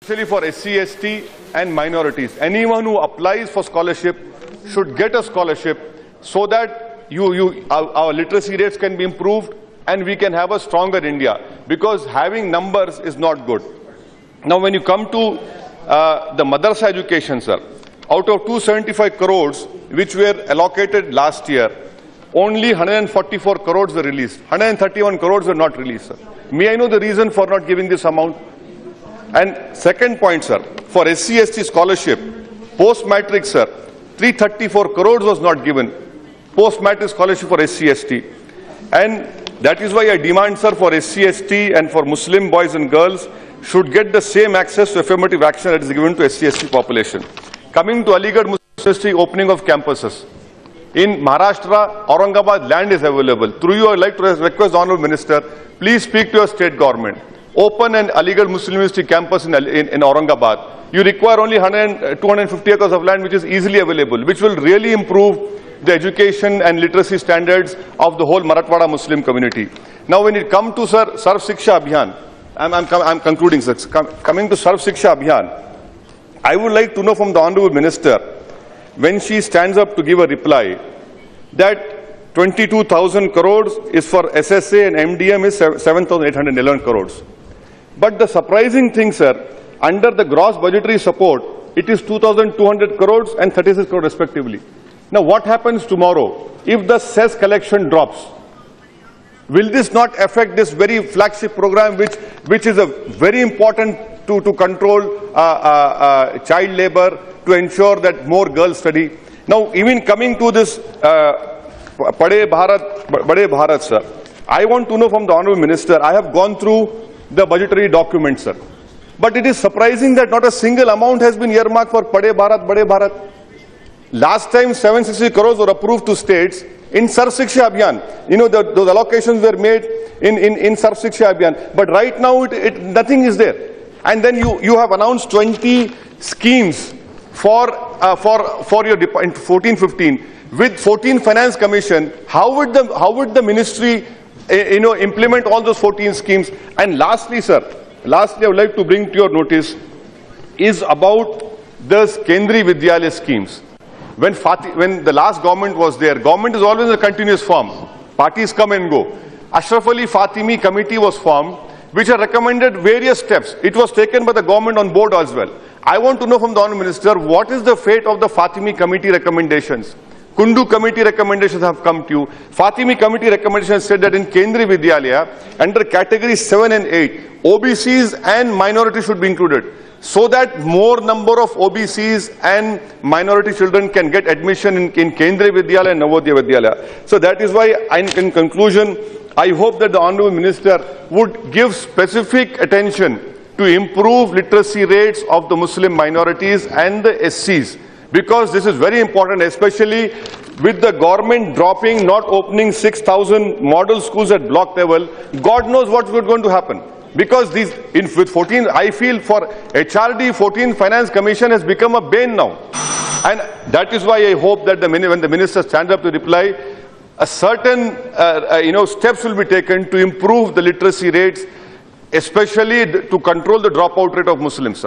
Especially for SC, ST and minorities. Anyone who applies for scholarship should get a scholarship so that our literacy rates can be improved and we can have a stronger India, because having numbers is not good. Now when you come to the madrasa education, sir, out of 275 crores which were allocated last year, only 144 crores were released. 131 crores were not released, sir. May I know the reason for not giving this amount? And second point, sir, for SC, ST scholarship, post-matric, sir, 334 crores was not given. Post-matric scholarship for SC, ST. And that is why I demand, sir, for SC, ST and for Muslim boys and girls should get the same access to affirmative action that is given to SC, ST population. Coming to Aligarh Muslim University opening of campuses. In Maharashtra, Aurangabad land is available. Through you, I would like to request the Honourable Minister, please speak to your state government. Open an Aligarh Muslim University campus in Aurangabad. You require only 250 acres of land which is easily available, which will really improve the education and literacy standards of the whole Marathwada Muslim community. Now when it comes to, sir, Sarv Shiksha Abhiyan, I'm concluding, sir. Coming to Sarv Shiksha Abhiyan, I would like to know from the Honourable Minister, when she stands up to give a reply, that 22,000 crores is for SSA and MDM is 7,811 crores. But the surprising thing, sir, under the gross budgetary support, it is 2,200 crores and 36 crores respectively. Now what happens tomorrow if the cess collection drops? Will this not affect this very flagship program which is a very important to control child labor, to ensure that more girls study? Now even coming to this Bade Bharat, sir, I want to know from the Honourable Minister, I have gone through the budgetary documents, sir. But it is surprising that not a single amount has been earmarked for Bade Bharat. Last time 760 crores were approved to states in Sarv Shiksha Abhiyan. You know, those allocations were made in Sarv Shiksha Abhiyan. But right now nothing is there. And then you have announced 20 schemes for your in 14-15 with 14 Finance Commission. How would the ministry implement all those 14 schemes? And lastly, sir, I would like to bring to your notice is about the Kendri Vidyalaya schemes. When the last government was there, government is always a continuous form. Parties come and go. Ashraf Ali Fatimi committee was formed, which had recommended various steps. It was taken by the government on board as well. I want to know from the Honourable Minister, what is the fate of the Fatimi committee recommendations? Kundu committee recommendations have come to you. Fatimi committee recommendations said that in Kendri Vidyalaya, under categories 7 and 8, OBCs and minorities should be included, so that more number of OBCs and minority children can get admission in Kendri Vidyalaya and Navodaya Vidyalaya. So that is why, in conclusion, I hope that the Honourable Minister would give specific attention to improve literacy rates of the Muslim minorities and the SCs. Because this is very important, especially with the government dropping, not opening 6,000 model schools at block level. God knows what's going to happen. Because with 14, I feel for HRD, 14 Finance Commission has become a bane now. And that is why I hope that when the minister stands up to reply, a certain steps will be taken to improve the literacy rates, especially to control the dropout rate of Muslims, sir.